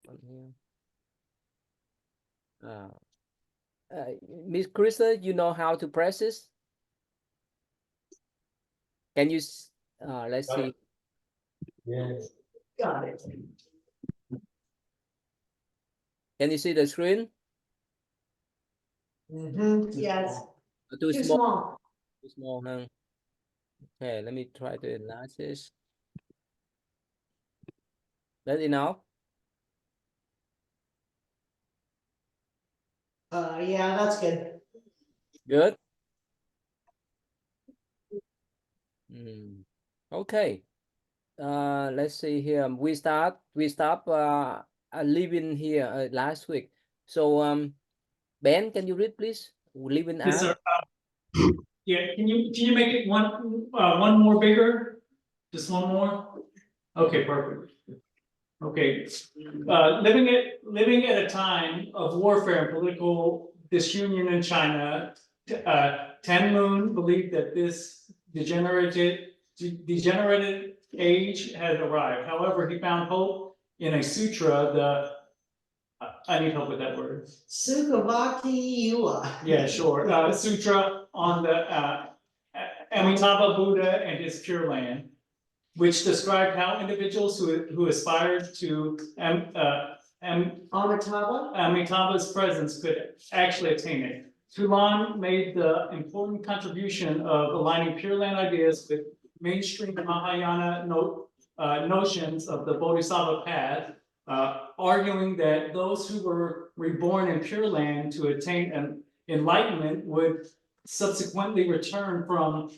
on here. Miss Krista, you know how to press this? Can you? Let's see. Yes. Got it. Can you see the screen? Yes. Too Too small. small. Too small, huh? Okay, let me try to enlarge this. That's enough. Yeah, that's good. Good. Okay. Let's see here. We stop living here last week. So Ben, can you read please? Living Yes, at. sir. Yeah, can you make it one more bigger? Just one more? Okay, perfect. Okay, living at a time of warfare and political disunion in China, Tan Moon believed that this degenerated age had arrived. However, he found hope in a sutra, I need help with that word. Sukhavati Yua. Yeah, sure. Sutra on the Amitabha Buddha and his Pure Land, which described how individuals who aspired to Amitabha's presence could actually attain it. Tulan made the important contribution of aligning Pure Land ideas with mainstream Mahayana notions of the Bodhisattva path, arguing that those who were reborn in Pure Land to attain an enlightenment would subsequently return from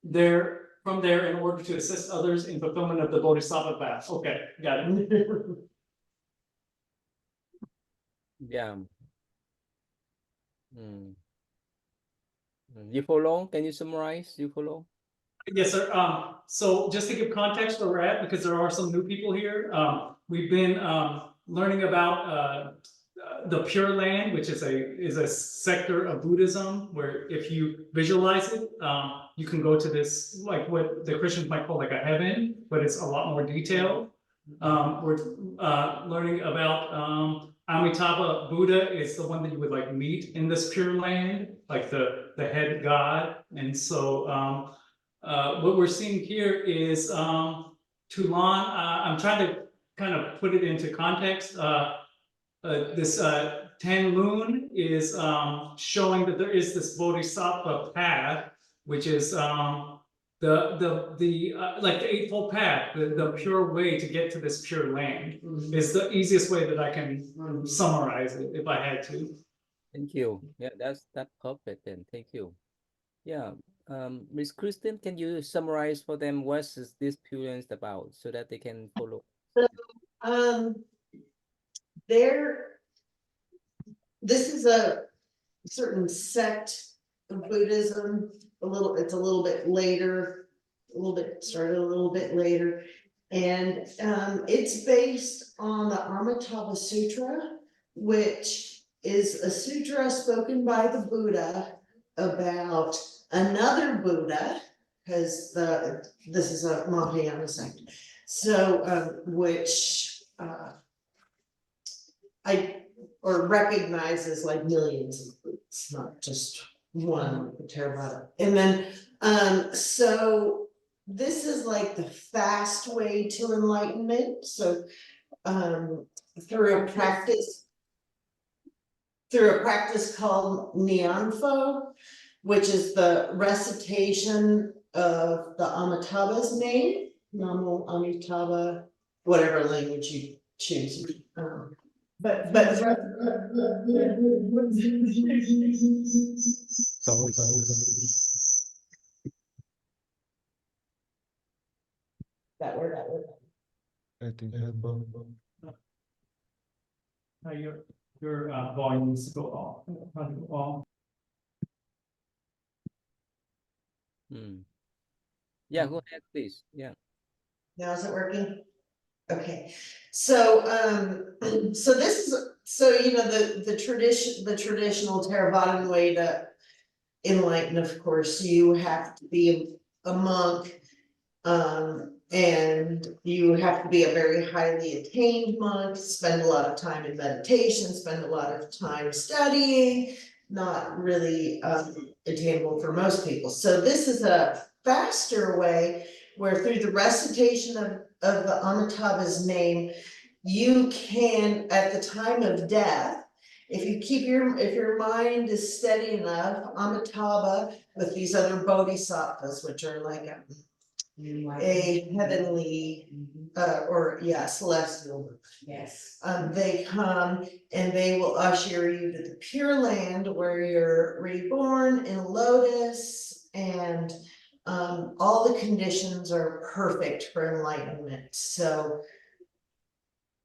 there in order to assist others in fulfillment of the Bodhisattva path. Okay, got it. Yeah. You follow? Can you summarize? You follow? Yes, sir. So just to give context where we're at, because there are some new people here, we've been learning about the Pure Land, which is a sector of Buddhism, where if you visualize it, you can go to this, like what the Christians might call like a heaven, but it's a lot more detailed. We're learning about Amitabha Buddha is the one that you would like meet in this Pure Land, like the head god, and so what we're seeing here is Tulan. I'm trying to kind of put it into context. This Tan Moon is showing that there is this Bodhisattva path, which is like the Eightfold Path, the pure way to get to this Pure Land. Is the easiest way that I can summarize it if I had to. Thank you. Yeah, that's perfect then. Thank you. Yeah. Miss Kristen, can you summarize for them what is this Pure Land about so that they can follow? So, this is a certain sect of Buddhism. It's a little bit later, started a little bit later. And it's based on the Amitabha Sutra, which is a sutra spoken by the Buddha about another Buddha, because this is a Mahayana sect. So which recognizes like millions of Buddhas, not just one Theravada. And then so this is like the fast way to enlightenment. So through a practice called Nyanpho, which is the recitation of the Amitabha's name, Namo Amitabha, whatever language you choose. But that word. I think I have both. Your volume needs to go off. Yeah, go ahead, please. Yeah. Now is it working? Okay, so this is the traditional Theravadan way to enlighten. Of course, you have to be a monk And you have to be a very highly attained monk, spend a lot of time in meditation, spend a lot of time studying, not really attainable for most people. So this is a faster way where through the recitation of the Amitabha's name, you can, at the time of death, if your mind is steady enough, Amitabha with these other bodhisattvas, which are like a heavenly, celestial. Yes. They come and they will usher you to the Pure Land where you're reborn in lotus, and all the conditions are perfect for enlightenment. So,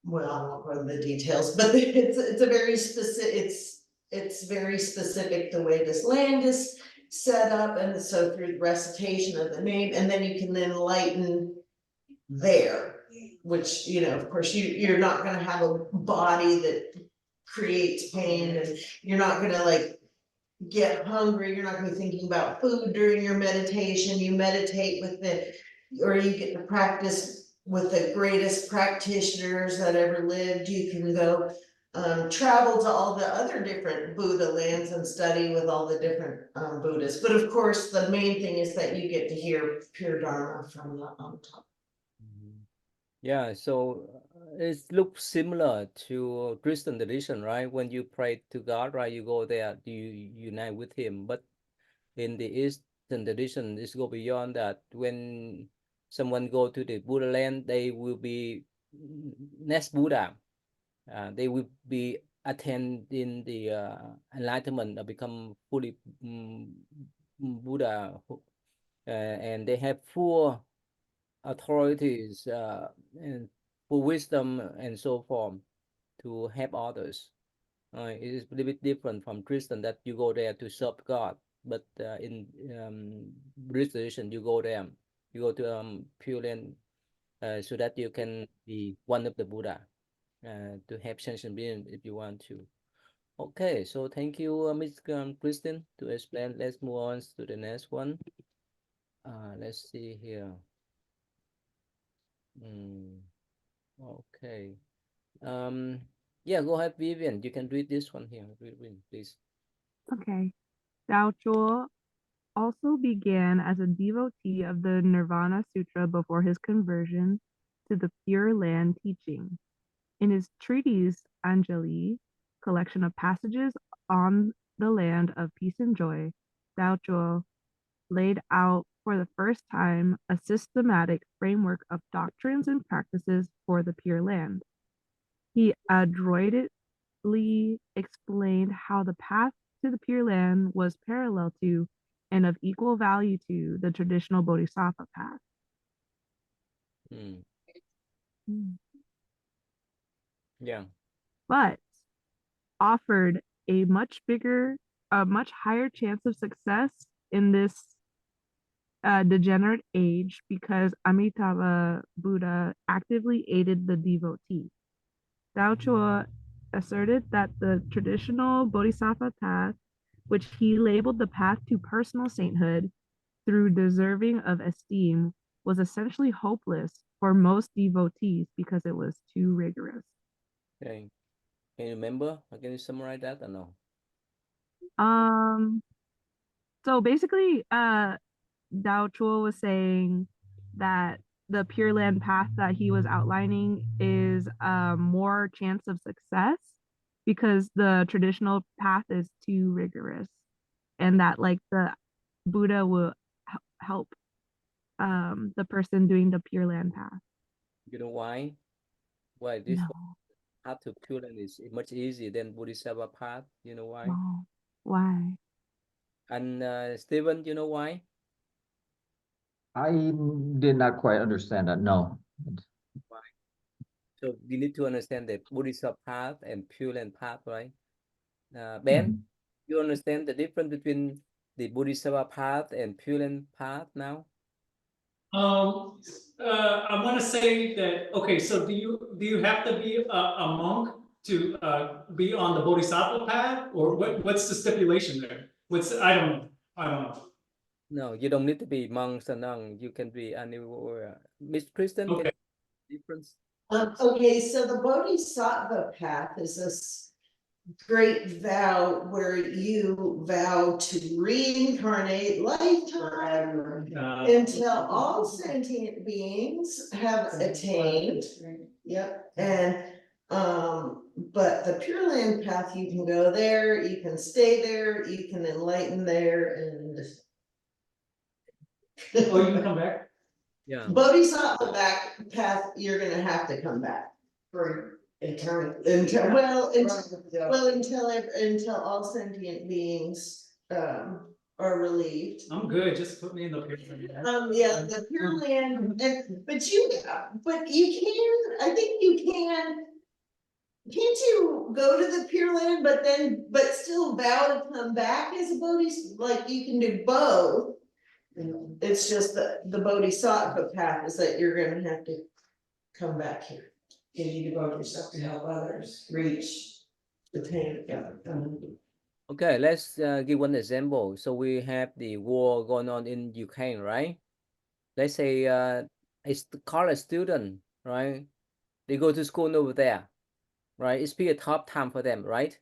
well, I won't go into the details, but it's a very specific, it's very specific the way this land is set up, and so through the recitation of the name, and then you can enlighten there, which, of course, you're not gonna have a body that creates pain, and you're not gonna like get hungry, you're not gonna be thinking about food during your meditation. You meditate with or you get to practice with the greatest practitioners that ever lived. You can go travel to all the other different Buddha lands and study with all the different Buddhists. But of course, the main thing is that you get to hear pure Dharma from the top. Yeah, so it looks similar to Christian tradition, right? When you pray to God, right, you go there, you unite with Him. But in the Eastern tradition, it's go beyond that. When someone go to the Buddha land, they will be next Buddha. They will be attending the enlightenment or become fully Buddha, and they have full authorities and full wisdom and so forth to help others. It is a little bit different from Christian that you go there to serve God, but in Buddhist tradition, you go there, you go to Pure Land so that you can be one of the Buddha to have sentient being if you want to. Okay, so thank you, Ms. Kristen, to explain. Let's move on to the next one. Let's see here. Okay. Yeah, go ahead, Vivian. You can read this one here. Vivian, please. Okay. Dao Chuo also began as a devotee of the Nirvana Sutra before his conversion to the Pure Land teaching. In his treatise Anjali, collection of passages on the land of peace and joy, Dao Chuo laid out for the first time a systematic framework of doctrines and practices for the Pure Land. He adroitly explained how the path to the Pure Land was parallel to and of equal value to the traditional Bodhisattva path. Yeah. But offered a much higher chance of success in this degenerate age because Amitabha Buddha actively aided the devotee. Dao Chuo asserted that the traditional Bodhisattva path, which he labeled the path to personal sainthood through deserving of esteem, was essentially hopeless for most devotees because it was too rigorous. Okay. Can you remember? Can you summarize that or no? So basically, Dao Chuo was saying that the Pure Land path that he was outlining is more chance of success because the traditional path is too rigorous, and that like the Buddha will help the person doing the Pure Land path. You know why? Why this path to Pure Land is much easier than Bodhisattva path? You know why? No. Why? And Stephen, you know why? I did not quite understand that. No. Why? So you need to understand the Bodhisattva path and Pure Land path, right? Ben, you understand the difference between the Bodhisattva path and Pure Land path now? I want to say that, okay, so do you have to be a monk to be on the Bodhisattva path, or what's the stipulation there? I don't know. No, you don't need to be monks or nun. You can be anywhere. Miss Kristen, can Okay. you difference? Okay, so the Bodhisattva path is this great vow where you vow to reincarnate lifetime until all sentient beings have attained. Yep, and, but the Pure Land path, you can go there, you can stay there, you can enlighten there, and Oh, you can come back? Yeah. Bodhisattva back path, you're gonna have to come back. For eternity. Until, until all sentient beings, are relieved. I'm good, just put me in the picture. Yeah, the Pure Land, but you can, I think you can. Can't you go to the Pure Land, but still vow to come back as a Bodhisattva, like you can do both? It's just that the Bodhisattva path is that you're gonna have to come back here. And you devote yourself to help others reach the pain of God. Okay, let's give one example. So we have the war going on in Ukraine, right? Let's say college student, right? They go to school over there, right? It's be a tough time for them, right?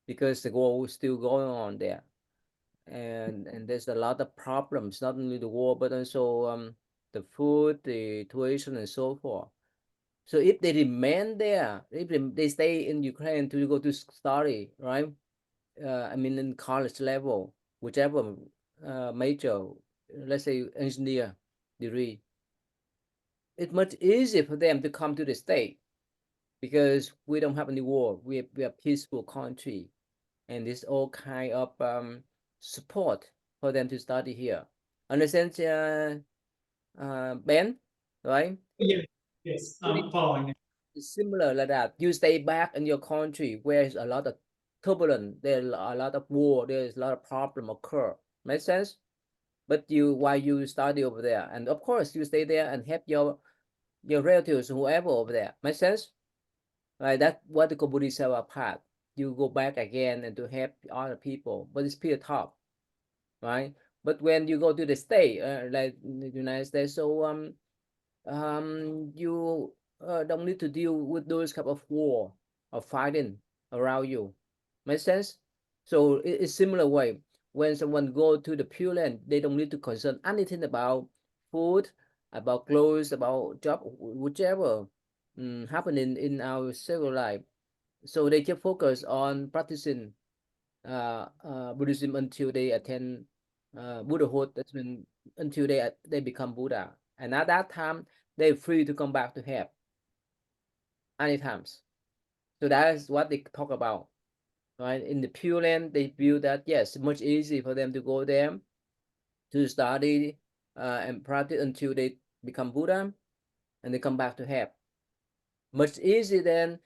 Because the war is still going on there, and there's a lot of problems, not only the war, but also the food, the tuition, and so forth. So if they remain there, if they stay in Ukraine to go to study, right? I mean, in college level, whichever major, let's say engineer degree, it's much easier for them to come to the state because we don't have any war. We are peaceful country, and there's all kind of support for them to study here. Understand, Ben, right? Yeah, yes, I'm following. It's similar like that. You stay back in your country where there's a lot of turbulence, there's a lot of war, there's a lot of problem occur. Make sense? But while you study over there, and of course you stay there and help your relatives, whoever over there. Make sense? Right? That's what the Buddhist path. You go back again and to help other people, but it's pretty tough, right? But when you go to the state, like the United States, so you don't need to deal with those kind of war or fighting around you. Make sense? So it's similar way. When someone go to the Pure Land, they don't need to concern anything about food, about clothes, about job, whichever happening in our civil life. So they just focus on practicing Buddhism until they attend Buddhahood. That's when until they become Buddha. And at that time, they're free to come back to help anytime. So that is what they talk about, right? In the Pure Land, they feel that yes, much easier for them to go there to study and practice until they become Buddha, and they come back to help. Much easier than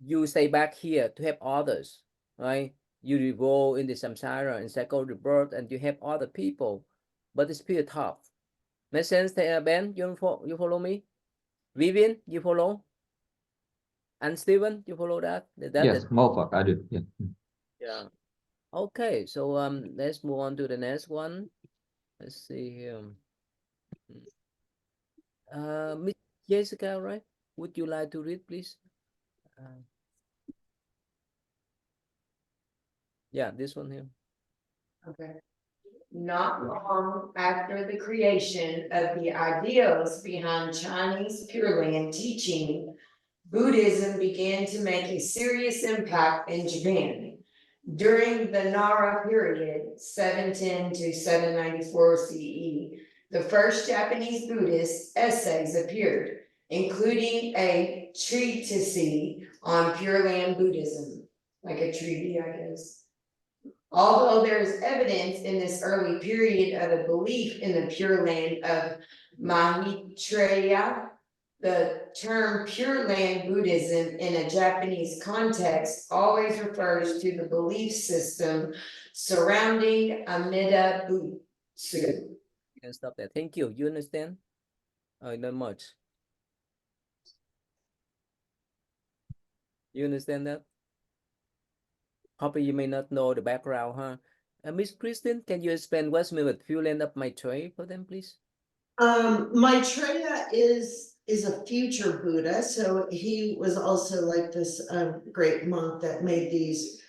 you stay back here to help others, right? You revolve in the samsara and cycle rebirth, and you help other people, but it's pretty tough. Make sense, Ben? You follow me? Vivian, you follow? And Steven, you follow that? Yes, Mofak, I do, yeah. Yeah. Okay, so let's move on to the next one. Let's see here. Miss Jessica, right? Would you like to read, please? Yeah, this one here. Okay. Not long after the creation of the ideals behind Chinese Pure Land teaching, Buddhism began to make a serious impact in Japan. During the Nara period, 710 to 794 CE, the first Japanese Buddhist essays appeared, including a treatise on Pure Land Buddhism, like a treaty, I guess. Although there is evidence in this early period of a belief in the Pure Land of Maitreya, the term Pure Land Buddhism in a Japanese context always refers to the belief system surrounding Amida Butsu. You can stop there. Thank you. You understand? Not much. You understand that? Probably you may not know the background, huh? Miss Kristen, can you explain what's meant with Pure Land of Maitreya for them, please? Maitreya is a future Buddha, so he was also like this great monk that made these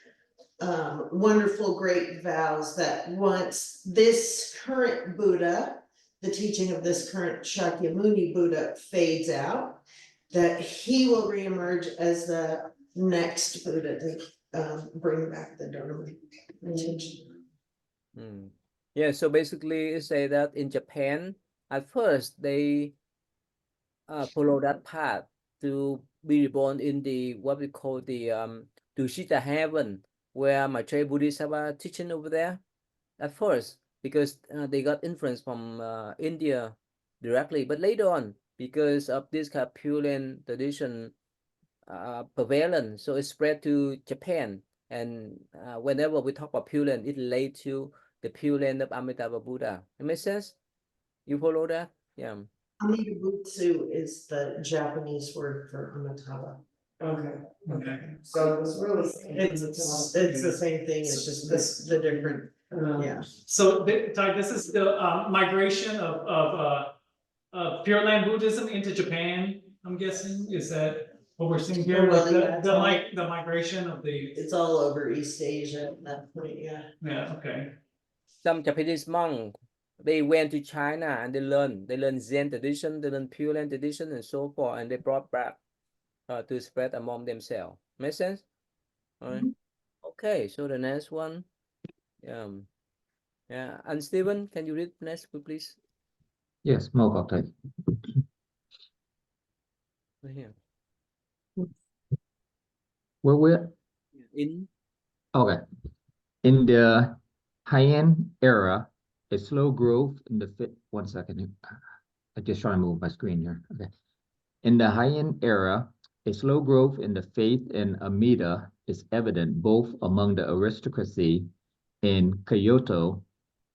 wonderful great vows that once this current Buddha, the teaching of this current Shakyamuni Buddha fades out, that he will reemerge as the next Buddha to bring back the Dharma teaching. Yeah, so basically say that in Japan, at first they follow that path to be reborn in the what we call the Dushita heaven, where Maitreya Buddhists have teaching over there at first, because they got influence from India directly, but later on, because of this kind of Pure Land tradition prevalent, so it spread to Japan, and whenever we talk about Pure Land, it relates to the Pure Land of Amitabha Buddha. It makes sense? You follow that? Yeah. Amida-butsu is the Japanese word for Amitabha. Okay. So it was really. It's the same thing, it's just the different, yeah. So, Ty, this is the migration of Pure Land Buddhism into Japan, I'm guessing, is that what we're seeing here? Well, Like yeah, the migration of the, it's all over East Asia at that point, yeah. yeah, okay. Some Japanese monks, they went to China and they learned Zen tradition, they learned Pure Land tradition and so forth, and they brought back to spread among themselves. Make sense? All right. Okay, so the next one, yeah, and Stephen, can you read next, please? Yes, Mokoktai. Right here. Where we're In okay. In the Heian era, a slow growth in the one second. I'm just trying to move my screen here. Okay. In the Heian era, a slow growth in the faith in Amida is evident both among the aristocracy in Kyoto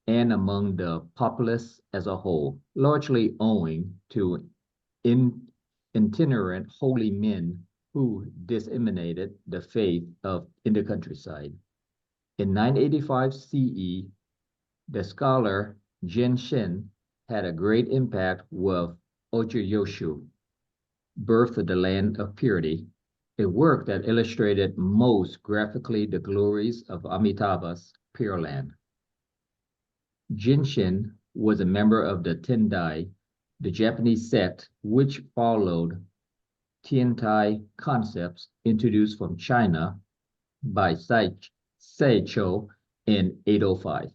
and among the populace as a whole, largely owing to itinerant holy men who disseminated the faith in the countryside. In 985 CE, the scholar Jin Shin had a great impact with Ojiyoshu, Birth of the Land of Purity, a work that illustrated most graphically the glories of Amitabha's Pure Land. Jinshin was a member of the Tendai, the Japanese sect which followed Tiantai concepts introduced from China by Saicho in 805.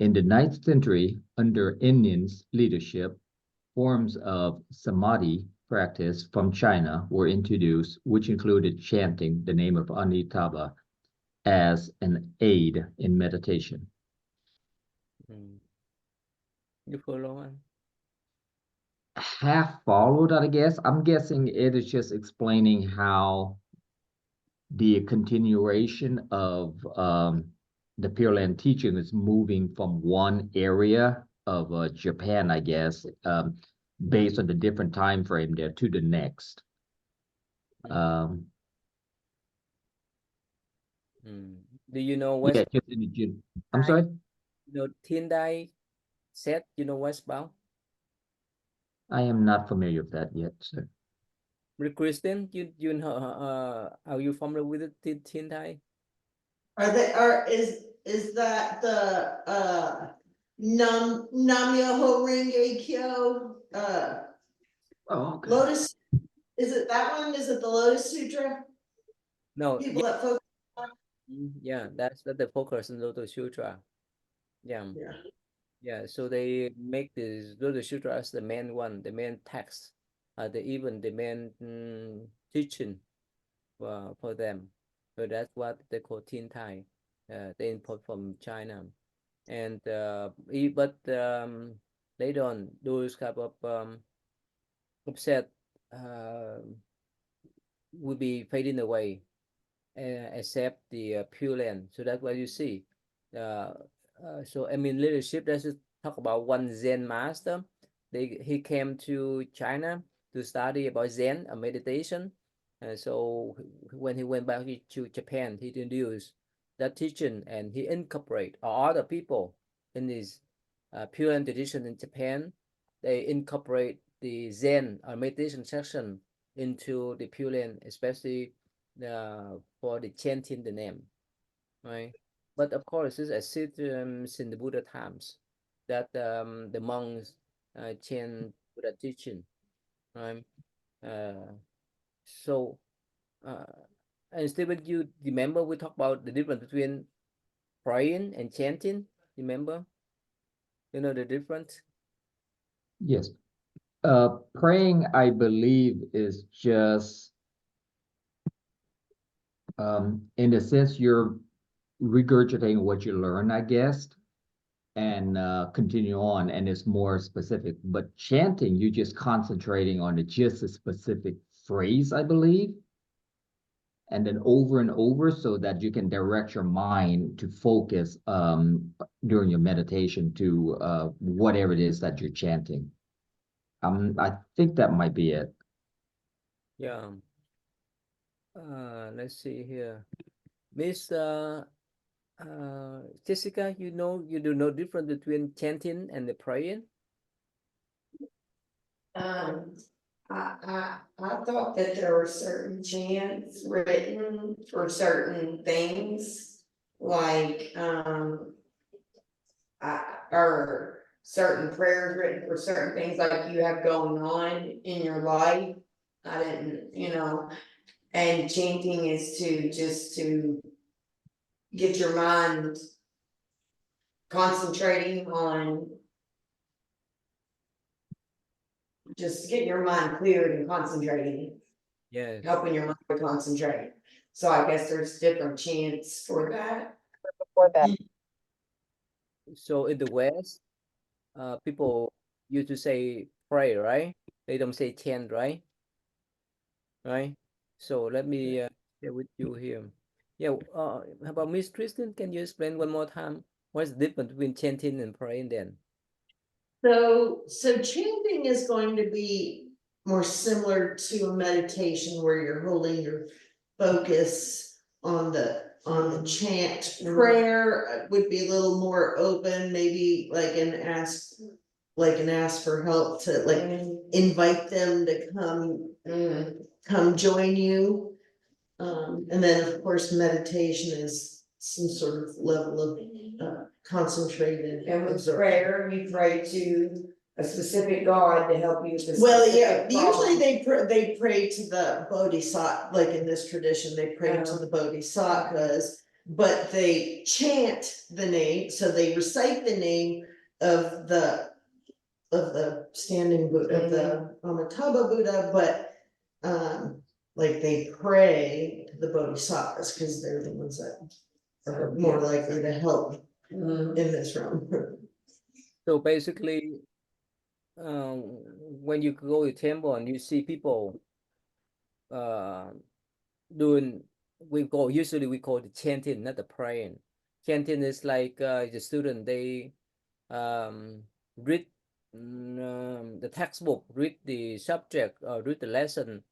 In the 9th century, under Indians' leadership, forms of samadhi practice from China were introduced, which included chanting the name of Amitabha as an aid in meditation. you follow one? Half followed, I guess. I'm guessing it is just explaining how the continuation of the Pure Land teaching is moving from one area of Japan, I guess, based on the different time frame there to the next. Do you know what's Yeah, just in the gym. I'm sorry? Tendai set? You know what's about? I am not familiar with that yet, sir. Kristen, you know are you familiar with the Tendai? Is that the Nam-myoho Renge Kyo Oh, okay. Lotus, is it that one? Is it the Lotus Sutra? No, People that focus yeah, that's the focus in Lotus Sutra. Yeah. Yeah, so they make this Lotus Sutra as the main one, the main text, the main teaching for them. So that's what they call Tin Tai. They import from China, and but later on, those kind of upset will be fading away, except the Pure Land. So that's what you see. So I mean, leadership. Let's just talk about one Zen master. He came to China to study about Zen, a meditation. And so when he went back to Japan, he introduced that teaching, and he incorporate or other people in his Pure Land tradition in Japan. They incorporate the Zen or meditation section into the Pure Land, especially for the chanting the name, right? But of course, it's as in the Buddha times that the monks chant Buddha teaching, right? So, and Stephen, you remember we talked about the difference between praying and chanting? Remember? You know the difference? Yes. Praying, I believe, is just in a sense you're regurgitating what you learn, I guess, and continue on, and it's more specific. But chanting, you're just concentrating on just a specific phrase, I believe, and then over and over so that you can direct your mind to focus during your meditation to whatever it is that you're chanting. I think that might be it. Yeah. Let's see here. Miss Jessica, you do know difference between chanting and the praying? Um, I thought that there were certain chants written for certain things, like, or certain prayers written for certain things like you have going on in your life. I didn't, and chanting is to get your mind concentrating on, just getting your mind cleared and concentrating, Yes. helping your mind to concentrate. So I guess there's different chants for that. So in the West, people used to say pray, right? They don't say chant, right? Right? So let me share with you here. Yeah, how about Miss Kristen? Can you explain one more time what's the difference between chanting and praying then? So chanting is going to be more similar to a meditation where you're holding your focus on the chant. Prayer would be a little more open, maybe like an ask for help, to like invite them to come join you. And then of course, meditation is some sort of level of concentrated. And with absorption. prayer, you pray to a specific God to help you with this. Well, yeah, usually they pray to the bodhisattva, like in this tradition, they pray to the bodhisattvas, but they chant the name, so they recite the name of the standing Buddha, of the Amitabha Buddha, but like they pray to the bodhisattvas because they're the ones that are more likely to help in this realm. So basically, when you go to temple and you see people doing, usually we call it chanting, not the praying. Chanting is like the student, they read the textbook, read the subject, or read the lesson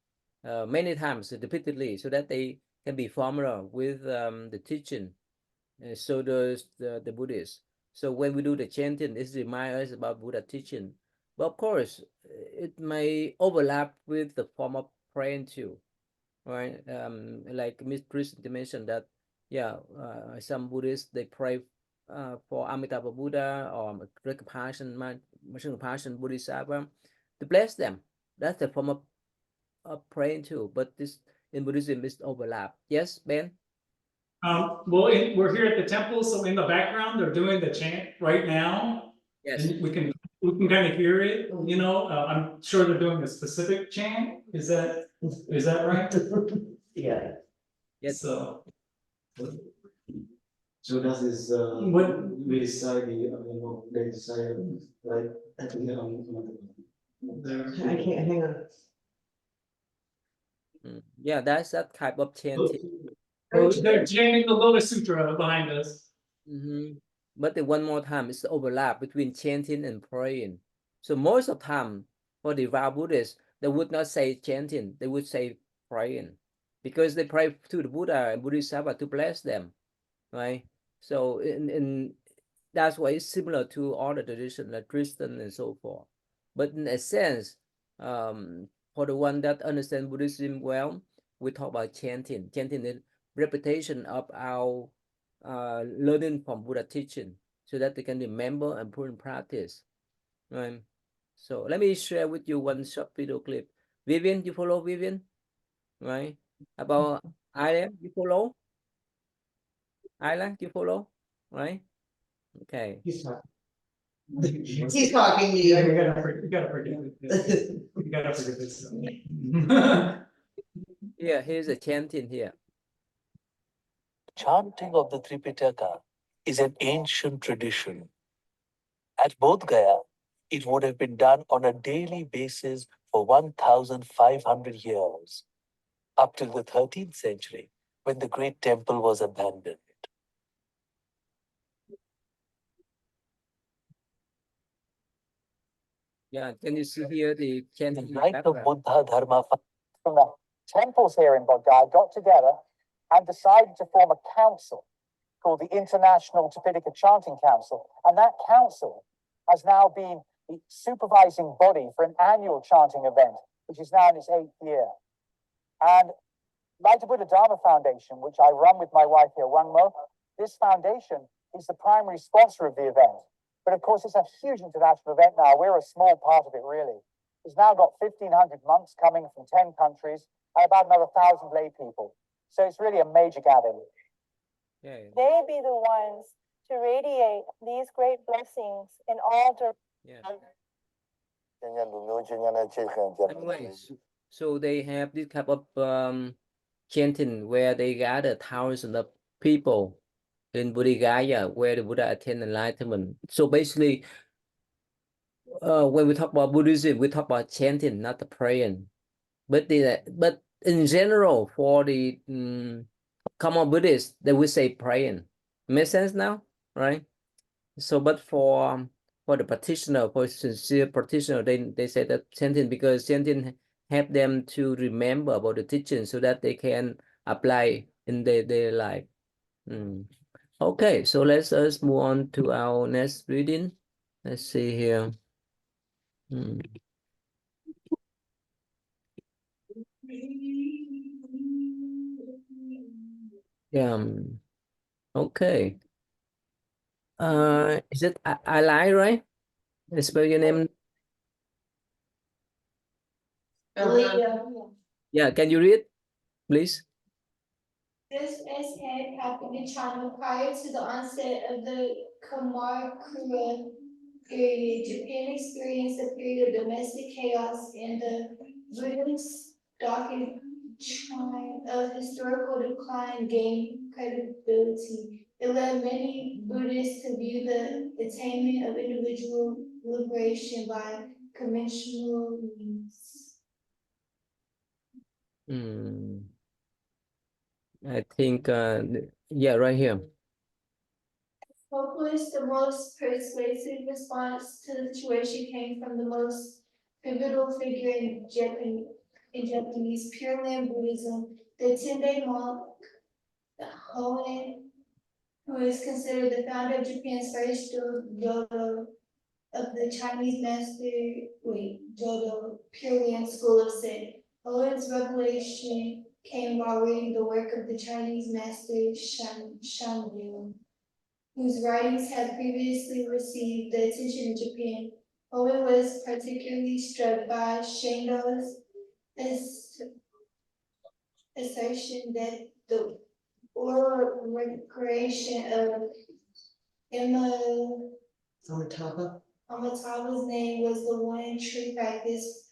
many times repeatedly so that they can be familiar with the teaching. So does the Buddhists. So when we do the chanting, it reminds us about Buddha teaching. But of course, it may overlap with the form of praying too, right? Like Miss Kristen mentioned that, yeah, some Buddhists they pray for Amitabha Buddha or compassion, compassion Bodhisattva to bless them. That's the form of praying too. But this in Buddhism is overlap. Yes, Ben? Well, we're here at the temple, so in the background, they're doing the chant right now. Yes. And we can kind of hear it, I'm sure they're doing a specific chant. Is that right? Yeah. Yes. So, So that is What- we decide they decide like I can't, hang on. Yeah, that's that type of chanting. they're chanting the Lotus Sutra behind us. But the one more time, it's the overlap between chanting and praying. So most of the time, for the devout Buddhists, they would not say chanting, they would say praying, because they pray to the Buddha and Bodhisattva to bless them. right? So in that's why it's similar to other traditions like Christian and so forth. But in a sense, for the one that understand Buddhism well, we talk about chanting. Chanting is repetition of our learning from Buddha teaching, so that they can remember and put in practice. Right. So let me share with you one short video clip. Vivian, you follow Vivian, right? About Ireland, you follow? Ireland, you follow? Right? Okay. He's talking to you. You gotta forget this. You gotta forget this. Yeah, here's a chanting here. Chanting of the Tripitaka is an ancient tradition. At Bodh Gaya, it would have been done on a daily basis for 1,500 years, up till the 13th century, when the great temple was abandoned. Yeah, can you see here the The chanting night of background? Buddha Dharma From the temples here in Bodh Gaya got together and decided to form a council called the International Tipitaka Chanting Council. And that council has now been the supervising body for an annual chanting event, which is now in its 8th year. And like the Buddha Dharma Foundation, which I run with my wife here, Wang Mo, this foundation is the primary sponsor of the event. But of course, it's a huge international event now. We're a small part of it, really. It's now got 1,500 monks coming from 10 countries and about another 1,000 lay people. So it's really a major gathering. Yeah, They be the ones to radiate these great blessings in all yeah. Anyways, Anyways, so they have this type of chanting where they gather thousands of people in Bodh Gaya where the Buddha attained enlightenment. So basically, when we talk about Buddhism, we talk about chanting, not the praying. But in general, for the common Buddhists, they would say praying. Make sense now, right? So, but for the practitioner, for sincere practitioner, they say that chanting, because chanting help them to remember about the teaching so that they can apply in their life. Okay, so let's us move on to our next reading. Let's see here. Yeah. Okay. Is it I lie, right? I spell your name. Yeah, can you read, please? This had happened in China prior to the onset of the Kamakura period. Japan experienced a period of domestic chaos, and the Buddhist doctrine of historical decline gained credibility. It led many Buddhists to view the attainment of individual liberation by conventional means. I think, yeah, right here. Hopeless, the most persuasive response to the situation came from the most pivotal figure in Japanese Pure Land Buddhism, the 10-day monk, Hoen, who is considered the founder of Japan's first Jodo of the Chinese Jodo Pure Land School of Zen. Hoen's revelation came while reading the work of the Chinese master Shanryu, whose writings had previously received the attention of Japan. Owen was particularly struck by Shango's assertion that the oral recreation of Amataba's name was the one true practice,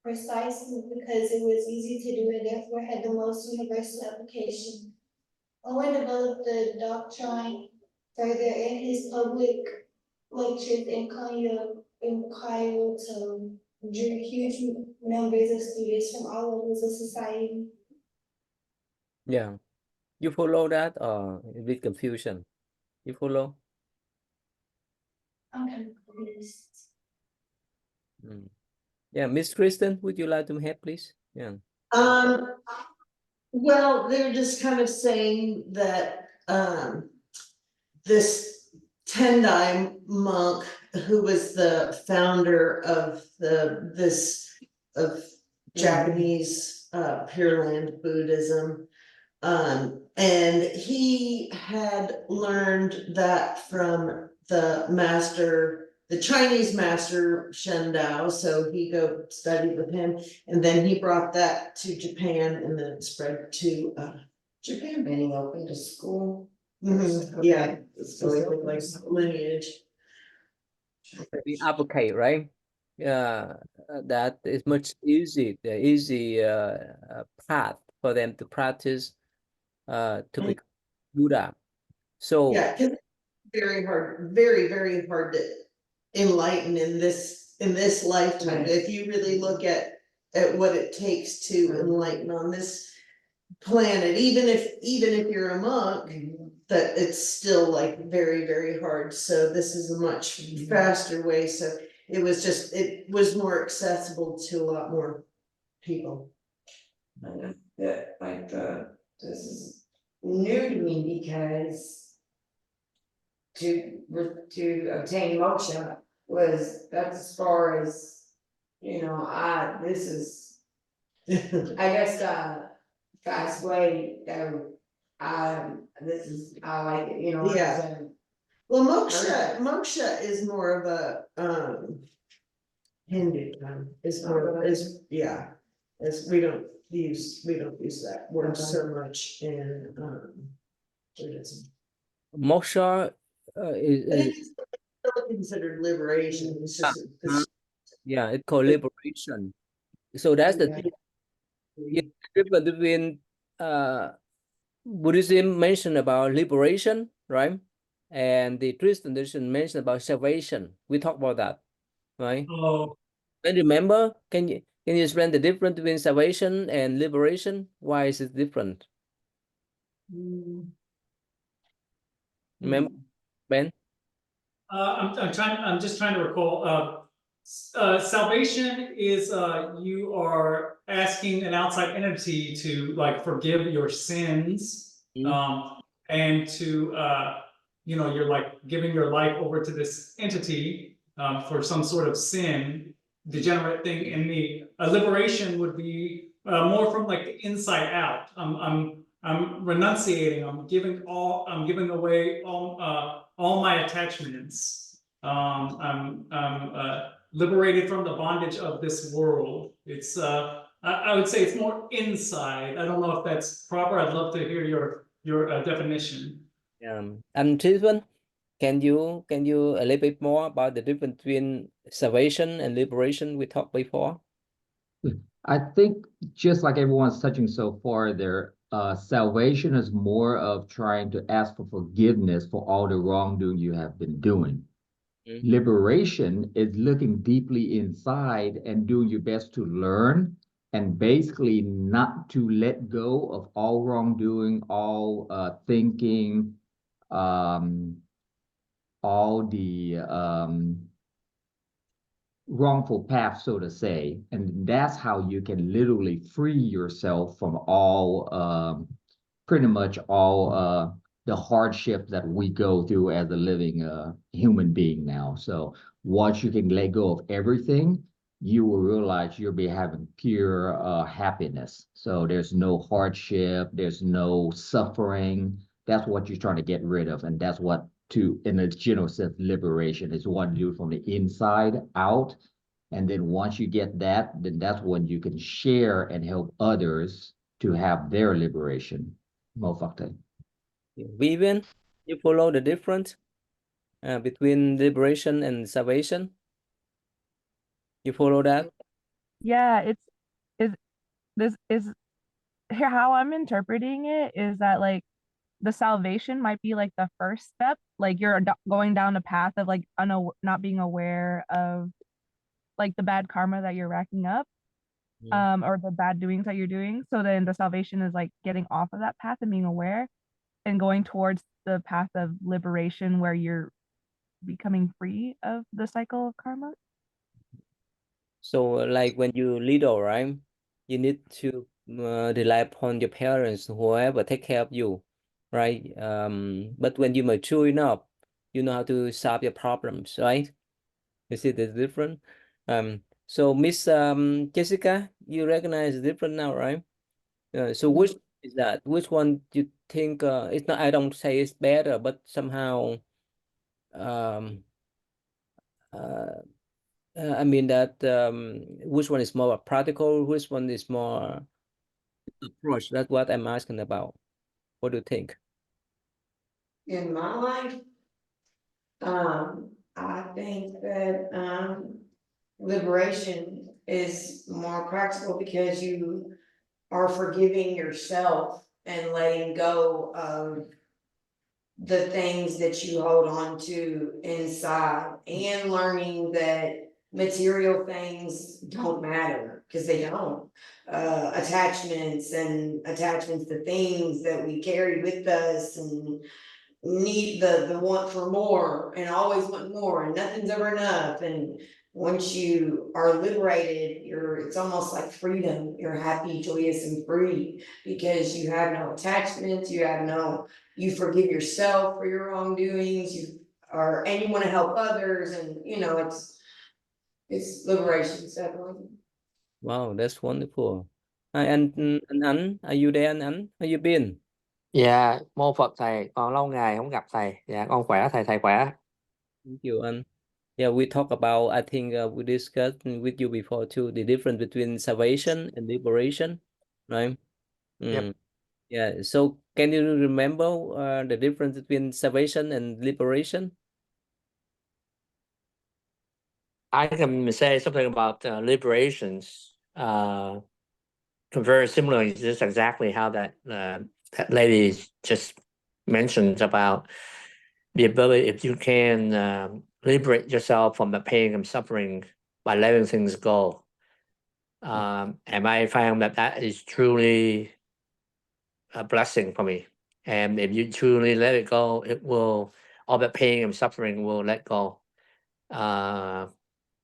precisely because it was easy to do and therefore had the most universal application. Owen developed the doctrine further in his public lectures in Kyoto, drew huge numbers of students from all levels of society. Yeah. You follow that or a bit confusion? You follow? I'm kind of confused. Yeah, Miss Kristen, would you like to help, please? Yeah. Well, they're just kind of saying that, this Tendai monk who was the founder of of Japanese Pure Land Buddhism. And he had learned that from the Chinese master Shen Dao, so he go studied with him, and then he brought that to Japan and then it spread to Japan. And he opened a school. Yeah, so it was like lineage. We advocate, right? That is much easy path for them to practice to become Buddha. So Yeah, because very hard, very hard to enlighten in this lifetime. Yes. If you really look at what it takes to enlighten on this planet, even if you're a monk, that it's still like very hard. So this is a much faster way. So it was more accessible to a lot more people. This is new to me because to obtain moksha that's as far as, this is, I guess, fast way, I like it, Yeah. as a- Well, moksha is more of a Hindu term. It's more yeah. We don't use that word so much in Buddhism. moksha But is it is still considered liberation. It's just yeah, it's called liberation. So that's the difference between Buddhism mentioned about liberation, right? And the Christian tradition mentioned about salvation. We talked about that, right? Oh, And remember, can you explain the difference between salvation and liberation? Why is it different? Remember, Ben? I'm just trying to recall, salvation is, you are asking an outside entity to like forgive your sins. And to, you're like giving your life over to this entity, for some sort of sin, degenerate thing. And the liberation would be, more from like the inside out. I'm renunciating, I'm giving away all my attachments. I'm liberated from the bondage of this world. It's I would say it's more inside. I don't know if that's proper. I'd love to hear your definition. And Stephen, can you a little bit more about the difference between salvation and liberation we talked before? I think just like everyone's touching so far there, salvation is more of trying to ask for forgiveness for all the wrongdoing you have been doing. Liberation is looking deeply inside and doing your best to learn and basically not to let go of all wrongdoing, all thinking, all the wrongful path, so to say. And that's how you can literally free yourself from all, pretty much all the hardship that we go through as a living human being now. So once you can let go of everything, you will realize you'll be having pure happiness. So there's no hardship, there's no suffering. That's what you're trying to get rid of. And that's what in a general sense, liberation is what you do from the inside out. And then once you get that, then that's when you can share and help others to have their liberation. Mofakte. Vivian, you follow the difference between liberation and salvation? You follow that? Yeah, this is here how I'm interpreting it is that like the salvation might be like the first step, like you're going down a path of like not being aware of like the bad karma that you're racking up, or the bad doings that you're doing. So then the salvation is like getting off of that path and being aware and going towards the path of liberation where you're becoming free of the cycle of karma. So like when you little, right? You need to rely upon your parents, whoever take care of you. right? But when you mature enough, you know how to solve your problems, right? You see the difference. So Miss Jessica, you recognize the difference now, right? So which is that? Which one do you think? It's not. I don't say it's better, but somehow, um, uh, I mean that which one is more practical? Which one is more approach? That's what I'm asking about. What do you think? In my life, I think that, liberation is more practical because you are forgiving yourself and letting go of the things that you hold on to inside and learning that material things don't matter, because they don't. Attachments to things that we carry with us and need the want for more and always want more and nothing's ever enough. And once you are liberated, it's almost like freedom. You're happy, joyous, and free because you have no attachments, you forgive yourself for your wrongdoings, and you want to help others, and it's liberation, definitely. Wow, that's wonderful. And Anh, are you there, Anh? How you been? Dạ, mô Phật thầy, còn lâu ngày không gặp thầy. Dạ, con khỏe thầy, thầy khỏe. Thank you, Anh. Yeah, we talk about, I think we discussed with you before too, the difference between salvation and liberation, right? Yep. Yeah, so can you remember the difference between salvation and liberation? I can say something about liberations. Very similar, just exactly how that lady just mentioned about the ability, if you can liberate yourself from the pain and suffering by letting things go. And I found that is truly a blessing for me. And if you truly let it go, all the pain and suffering will let go.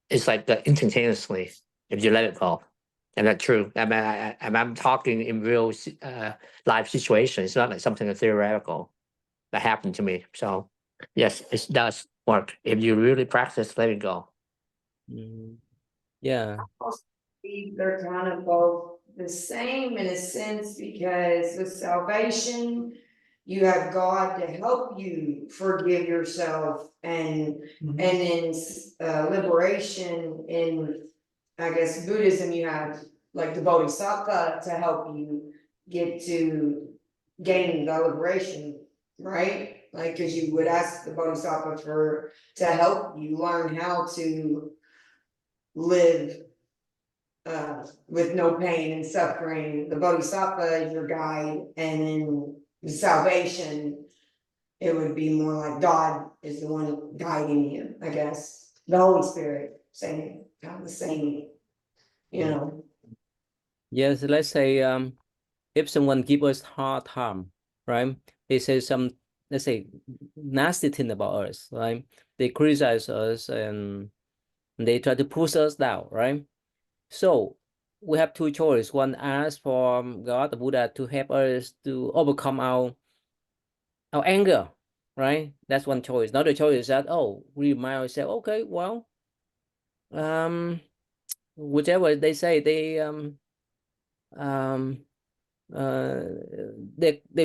It's like instantaneously if you let it go. And that's true. I mean, I'm talking in real life situations. It's not like something theoretical that happened to me. So yes, it does work if you really practice letting go. Yeah. They're kind of both the same in a sense, because with salvation, you have God to help you forgive yourself, and in liberation, in I guess Buddhism, you have like the Bodhisattva to help you get to gain the liberation, right? Like, because you would ask the Bodhisattva to help you learn how to live with no pain and suffering. The Bodhisattva is your guide, and in the salvation, it would be more like God is the one guiding you, I guess. The Holy Spirit, same, kind of the same, Yes, let's say if someone give us hard time, right? They say some, let's say, nasty thing about us, right? They criticize us and they try to push us down, right? So we have two choices. One, ask for God, the Buddha, to help us to overcome our anger, right? That's one choice. Another choice is that, we remind ourselves, okay, well, whichever they say, they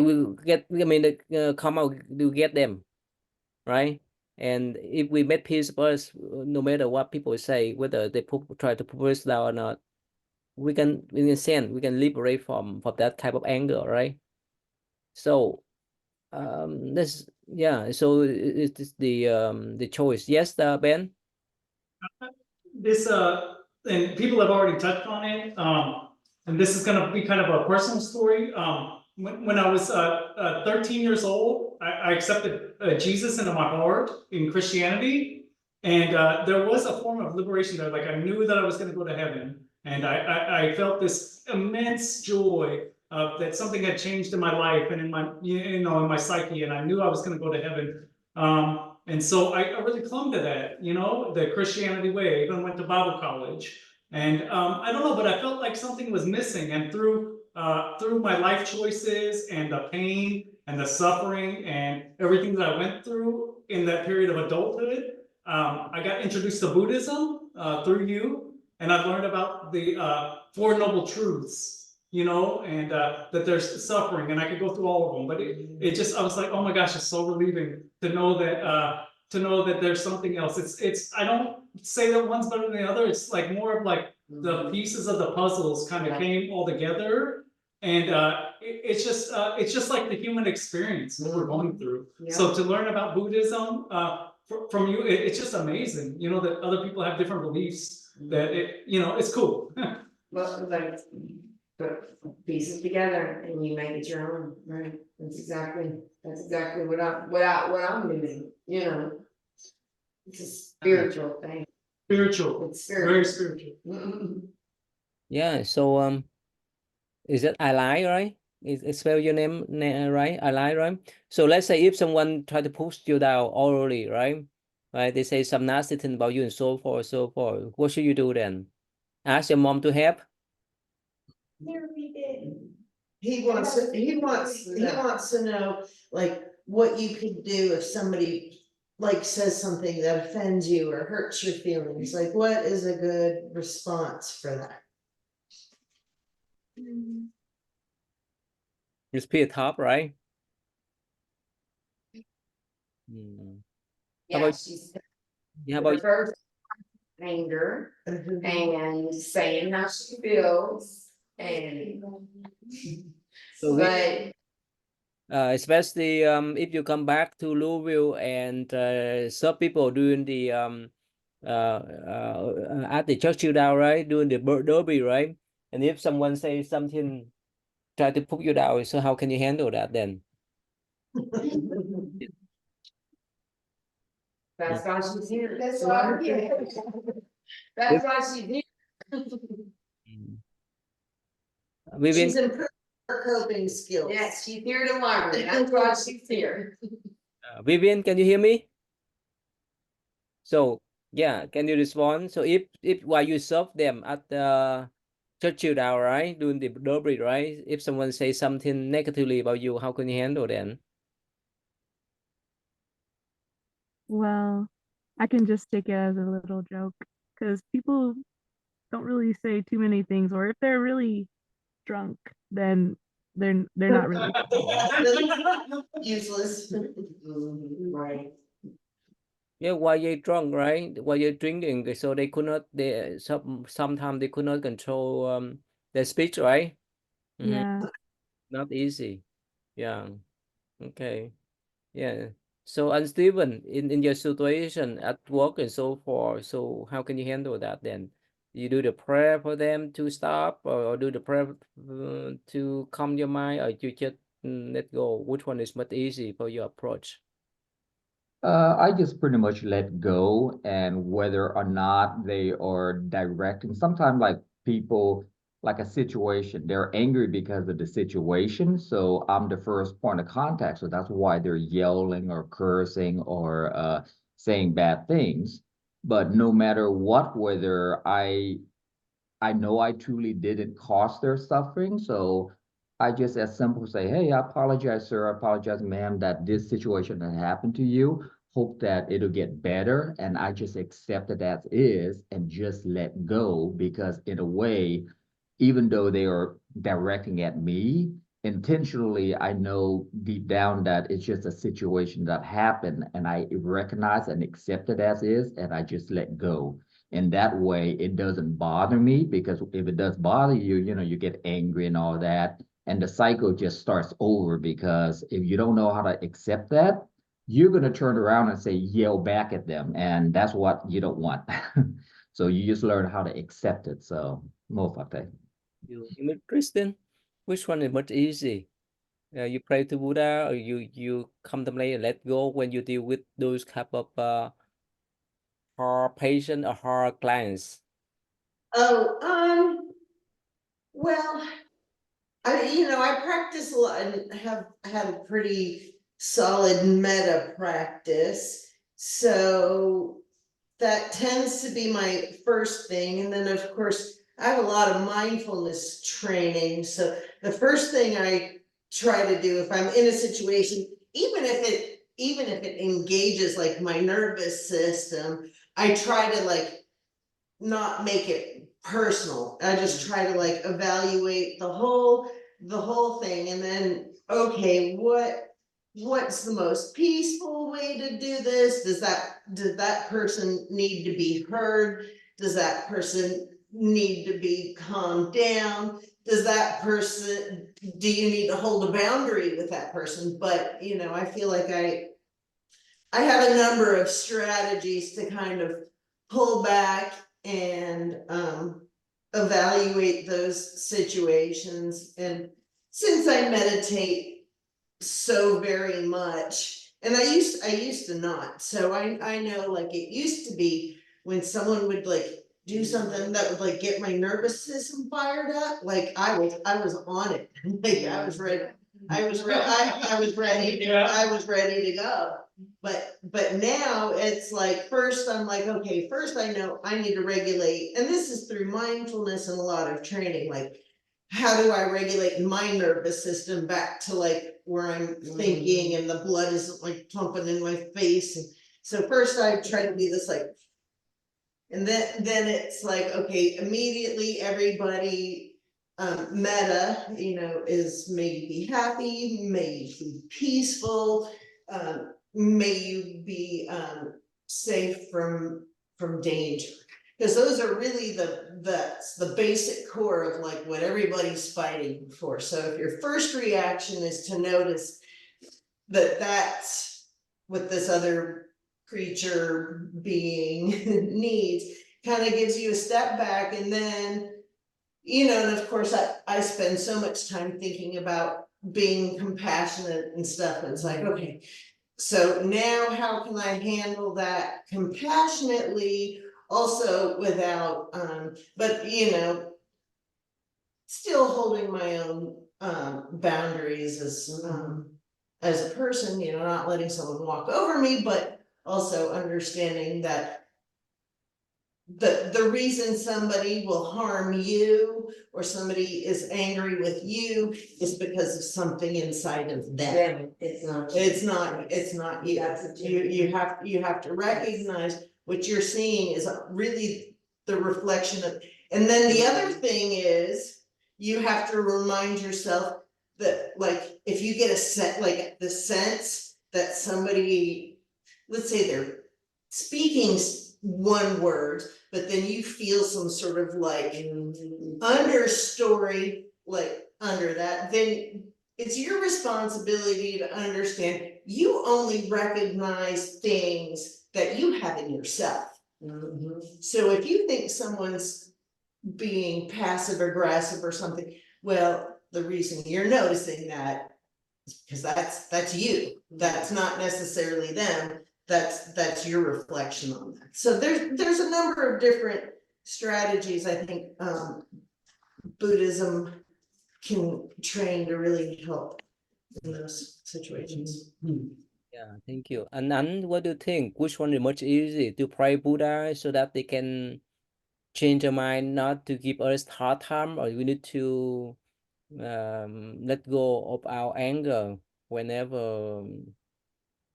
will get, I mean, the karma will get them, right? And if we make peace first, no matter what people say, whether they try to push us down or not, we can liberate from that type of anger, right? So this, yeah, so it's the choice. Yes, Ben. This and people have already touched on it. And this is going to be kind of a personal story. When I was 13 years old, I accepted Jesus into my heart in Christianity, and there was a form of liberation there. Like, I knew that I was going to go to heaven, and I felt this immense joy that something had changed in my life and in my in my psyche, and I knew I was going to go to heaven. And so I really clung to that, the Christianity way. I even went to Bible college. And I don't know, but I felt like something was missing. And through through my life choices and the pain and the suffering and everything that I went through in that period of adulthood, I got introduced to Buddhism through you, and I learned about the Four Noble Truths, you know, and that there's suffering, and I could go through all of them, but it just, I was like, oh my gosh, it's so relieving to know that there's something else. It's I don't say that one's better than the other. It's like more of like the pieces of the puzzles kind of came all together, and it's just like the human experience what we're going through. So to learn about Buddhism from you, it's just amazing. You know that other people have different beliefs. That it's cool. Well, like, put pieces together and you make it your own, right? That's exactly what I'm doing, you know. It's a spiritual thing. Spiritual. It's Very spiritual. spiritual. Yeah, so is it Alai, right? Is spell your name right? Alai, right? So let's say if someone try to push you down orally, right? Right, they say some nasty thing about you and so forth, so forth. What should you do then? Ask your mom to help? He wants to know, like, what you could do if somebody like says something that offends you or hurts your feelings, like what is a good response for that? Just be a top, right? Hmm. How about She's how about first anger and saying how she feels and So but especially if you come back to Louisville and serve people doing the at the church down, right? Doing the derby, right? And if someone says something, try to put you down, so how can you handle that then? that's why she's here. That's why I'm here. That's why she's here. Vivian, She's improved her coping skills. Yes, she's here to learn. That's why she's here. Vivian, can you hear me? So yeah, can you respond? So if while you serve them at the church down, right, doing the derby, right? If someone says something negatively about you, how can you handle then? Well, I can just take it as a little joke because people don't really say too many things, or if they're really drunk, then they're not really. Useless. Right. Yeah, while you're drunk, right? While you're drinking, so they could not. They sometimes they could not control their speech, right? Yeah. Not easy. Yeah. Okay. Yeah. So, and Stephen, in your situation at work and so forth, so how can you handle that then? You do the prayer for them to stop, or do the prayer to calm your mind, or you just let go? Which one is much easy for your approach? I just pretty much let go, and whether or not they are directing, sometimes like people, like a situation, they're angry because of the situation. So I'm the first point of contact. So that's why they're yelling or cursing or saying bad things. But no matter what, whether I know I truly didn't cause their suffering. So I just as simple say, hey, I apologize, sir. I apologize, ma'am, that this situation that happened to you. Hope that it'll get better. And I just accept it as is and just let go because in a way, even though they are directing at me, intentionally, I know deep down that it's just a situation that happened and I recognize and accept it as is, and I just let go. In that way, it doesn't bother me because if it does bother you, you get angry and all that. And the cycle just starts over because if you don't know how to accept that, you're going to turn around and say, yell back at them. And that's what you don't want. So you just learn how to accept it. So, more of that. Kristen, which one is much easy? You pray to Buddha, or you contemplate and let go when you deal with those type of hard patient or hard clients? Oh, well, I practice a lot and have had a pretty solid meta practice. So that tends to be my first thing. And then of course, I have a lot of mindfulness training, so the first thing I try to do if I'm in a situation, even if it engages like my nervous system, I try to like not make it personal. I just try to like evaluate the whole thing, and then, okay, what's the most peaceful way to do this? Does that person need to be heard? Does that person need to be calmed down? Do you need to hold a boundary with that person? But, I feel like I have a number of strategies to kind of pull back and evaluate those situations. And since I meditate so very much, and I used to not, so I know, like, it used to be when someone would like do something that would like get my nervous system fired up, like I was on it. Like I was ready I was ready to go. But now it's like, first I'm like, okay, first I know I need to regulate, and this is through mindfulness and a lot of training, like, how do I regulate my nervous system back to like where I'm thinking and the blood isn't like pumping in my face. And so first I try to do this like, and then it's like, okay, immediately everybody meta, is may you be happy, may you be peaceful, may you be safe from danger. Because those are really the basic core of like what everybody's fighting for. So if your first reaction is to notice that that's what this other creature being needs, kind of gives you a step back, and then, and of course I spend so much time thinking about being compassionate and stuff. And it's like, okay, so now how can I handle that compassionately, also without, but still holding my own boundaries as a person, not letting someone walk over me, but also understanding that the reason somebody will harm you or somebody is angry with you is because of something inside of them. It's not you. You have to recognize what you're seeing is really the reflection of, and then the other thing is you have to remind yourself that, like, if you get the sense that somebody, let's say they're speaking one word, but then you feel some sort of like understory, like under that, then it's your responsibility to understand you only recognize things that you have in yourself. So if you think someone's being passive aggressive or something, well, the reason you're noticing that is because that's you. That's not necessarily them. That's your reflection on that. So there's a number of different strategies I think Buddhism can train to really help in those situations. Yeah, thank you. And what do you think? Which one is much easier to pray Buddha so that they can change their mind, not to give us hard time, or we need to let go of our anger whenever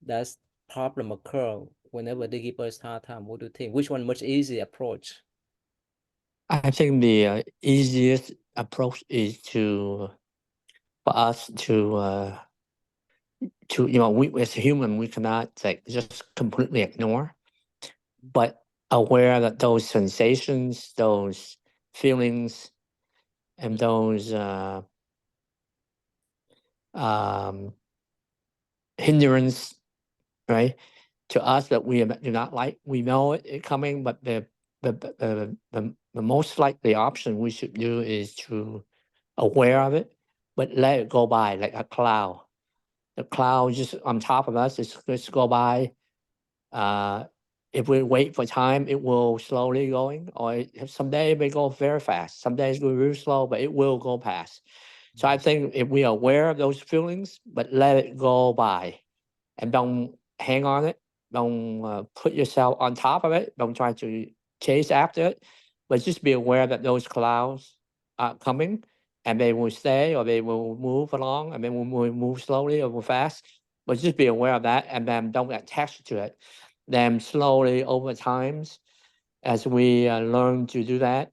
that problem occur, whenever they give us hard time? What do you think? Which one much easier approach? I think the easiest approach is for us to we as a human, we cannot like just completely ignore, but aware that those sensations, those feelings, and those hindrance, right, to us that we do not like, we know it coming, but the most likely option we should do is to aware of it, but let it go by like a cloud. The cloud just on top of us is just go by. If we wait for time, it will slowly going, or someday it may go very fast. Some days we're really slow, but it will go past. So I think if we are aware of those feelings, but let it go by, and don't hang on it, don't put yourself on top of it, don't try to chase after it, but just be aware that those clouds are coming, and they will stay or they will move along, and they will move slowly or move fast. But just be aware of that, and then don't attach to it. Then slowly over times, as we learn to do that,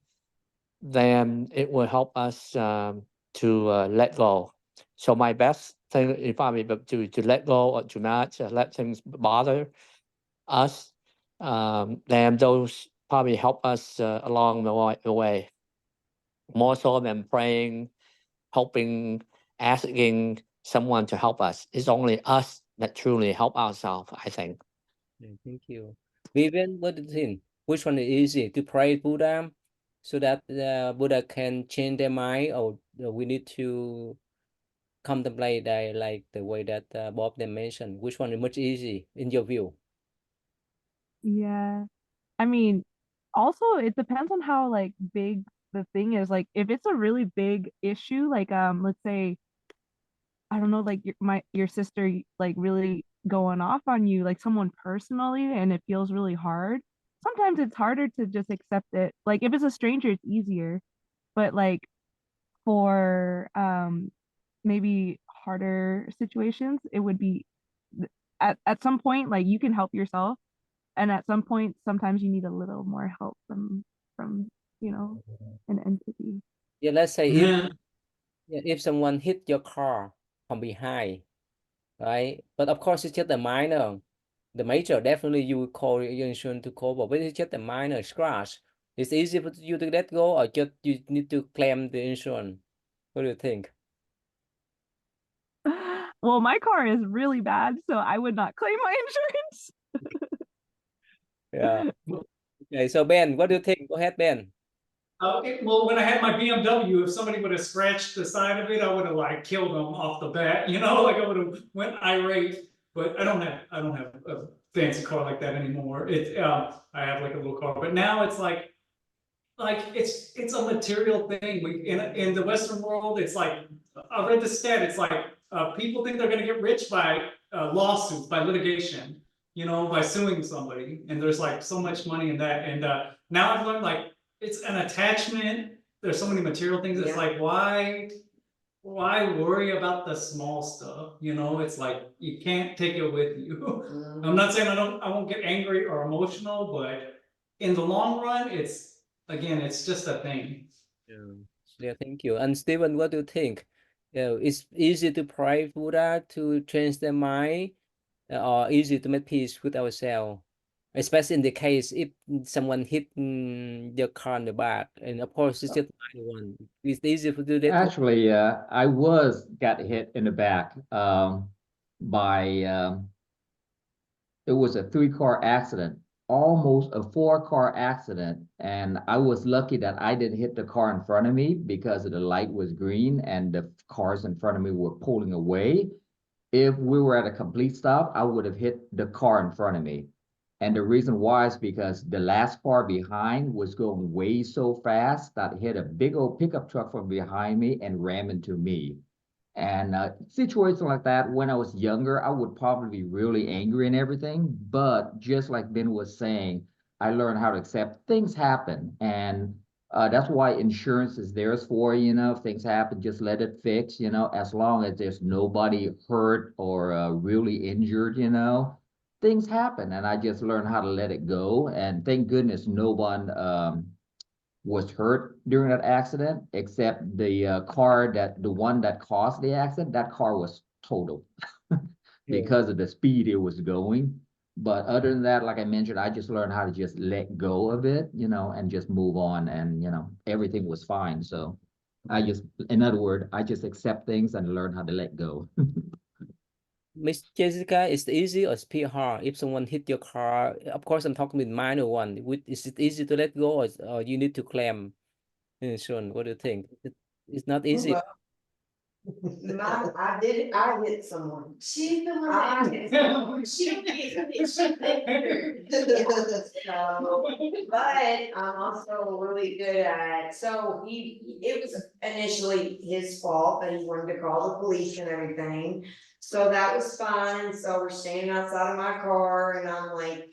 then it will help us to let go. So my best thing is probably to let go or to not let things bother us. Then those probably help us along the way, more so than praying, hoping, asking someone to help us. It's only us that truly help ourselves, I think. Thank you. Vivian, what do you think? Which one is easy to pray Buddha so that Buddha can change their mind, or we need to contemplate that like the way that Bob then mentioned? Which one is much easy in your view? Yeah. I mean, also it depends on how like big the thing is. Like if it's a really big issue, like let's say, I don't know, like your sister like really going off on you, like someone personally, and it feels really hard. Sometimes it's harder to just accept it. Like if it's a stranger, it's easier. But like for maybe harder situations, it would be at some point like you can help yourself, and at some point sometimes you need a little more help from an entity. Yeah, let's say Yeah. if someone hit your car from behind, right? But of course it's just a minor. The major, definitely you will call your insurance to cover, but it's just a minor scratch. It's easy for you to let go, or just you need to claim the insurance. What do you think? Well, my car is really bad, so I would not claim my insurance. Yeah. Okay, so Ben, what do you think? Go ahead, Ben. Okay, well, when I had my BMW, if somebody would have scratched the side of it, I would have like killed them off the bat, like I would have went irate. But I don't have a fancy car like that anymore. I have like a little car, but now it's like it's a material thing. In the Western world, it's like I read the stat. It's like people think they're going to get rich by lawsuits, by litigation, by suing somebody, and there's like so much money in that. And now I've learned like it's an attachment. There's so many material things. It's like why worry about the small stuff? It's like you can't take it with you. I'm not saying I won't get angry or emotional, but in the long run, it's just a thing. Yeah, thank you. And Stephen, what do you think? It's easy to pray Buddha to change their mind, or easy to make peace with ourselves, especially in the case if someone hit your car in the back, and of course it's just one. It's easy to do that. Actually, I got hit in the back by it was a 3-car accident, almost a 4-car accident, and I was lucky that I didn't hit the car in front of me because the light was green and the cars in front of me were pulling away. If we were at a complete stop, I would have hit the car in front of me. And the reason why is because the last car behind was going way so fast that it hit a big old pickup truck from behind me and rammed into me. And situations like that, when I was younger, I would probably be really angry and everything. But just like Ben was saying, I learned how to accept things happen. And that's why insurance is there for, if things happen, just let it fix, as long as there's nobody hurt or really injured, things happen. And I just learned how to let it go. And thank goodness no one was hurt during that accident, except the one that caused the accident, that car was totaled because of the speed it was going. But other than that, like I mentioned, I just learned how to just let go of it, and just move on, and everything was fine. So in other words, I just accept things and learn how to let go. Miss Jessica, is it easy or it's pretty hard? If someone hit your car, of course I'm talking with minor one. Is it easy to let go, or you need to claim insurance? What do you think? It's not easy. I hit someone. She's the one I that. But I'm also really good at, so it was initially his fault, but he wanted to call the police and everything. So that was fine, so we're standing outside of my car and I'm like,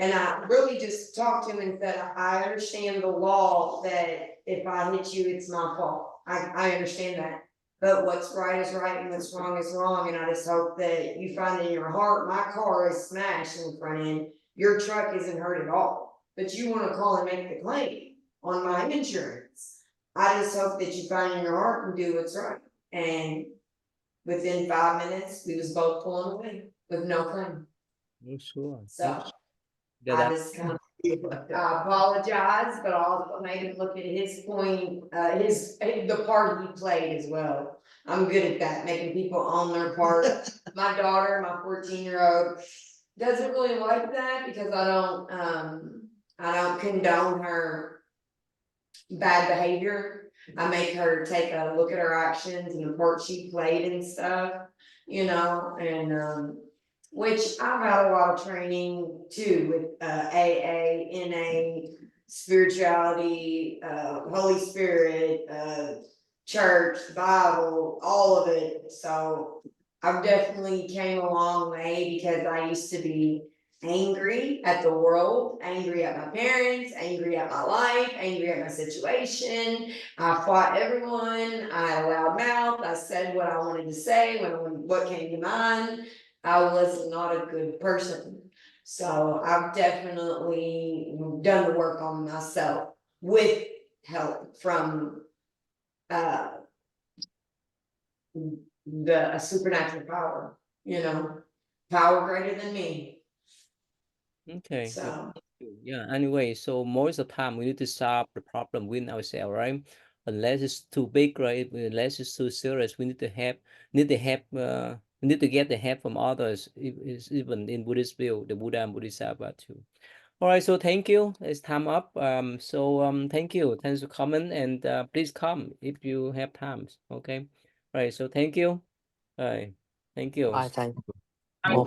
And I really just talked to him and said, I understand the law that if I hit you, it's my fault. I understand that. But what's right is right and what's wrong is wrong. And I just hope that you find in your heart, my car is smashed in the front end. Your truck isn't hurt at all. But you want to call and make the claim on my insurance. I just hope that you find in your heart and do what's right. And within 5 minutes, we was both pulling away with no claim. Oh, sure. So That, I just kind of I apologize, but I also made him look at his point, the part he played as well. I'm good at that, making people own their part. My daughter, my 14-year-old, doesn't really like that because I don't condone her bad behavior. I make her take a look at her actions and the part she played and stuff, you know, and which I've had a lot of training too with AA, NA, spirituality, Holy Spirit, church, the Bible, all of it. So I've definitely came a long way because I used to be angry at the world, angry at my parents, angry at my life, angry at my situation. I fought everyone. I had a loud mouth. I said what I wanted to say what came to mind. I was not a good person. So I've definitely done the work on myself with help from a supernatural power, you know, power greater than me. okay. So Yeah, anyway, so most of the time we need to solve the problem within ourselves, right? Unless it's too big, right? Unless it's too serious, we need to help, we need to get the help from others, even in Buddhist view, the Buddha and Bodhisattva too. All right, so thank you. It's time up. Thank you. Thanks for coming, and please come if you have time. Okay. All right, so thank you. All right, thank you. I thank